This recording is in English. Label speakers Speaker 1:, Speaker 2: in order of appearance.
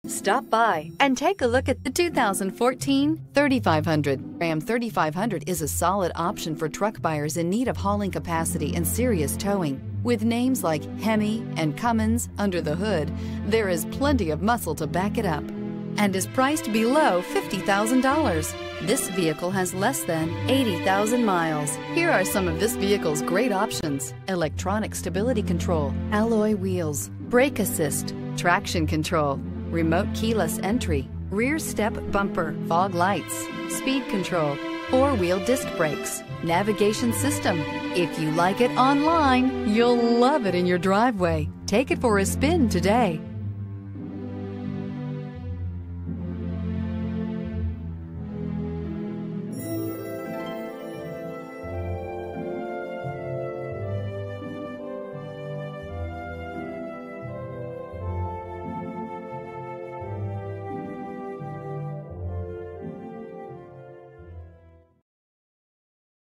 Speaker 1: Stop by and take a look at the 2014 3500. Ram 3500 is a solid option for truck buyers in need of hauling capacity and serious towing. With names like Hemi and Cummins under the hood, there is plenty of muscle to back it up, and is priced below $50,000. This vehicle has less than 80,000 miles. Here are some of this vehicle's great options: electronic stability control, alloy wheels, brake assist, traction control, remote keyless entry, rear step bumper, fog lights, speed control, four-wheel disc brakes, navigation system. If you like it online, you'll love it in your driveway. Take it for a spin today.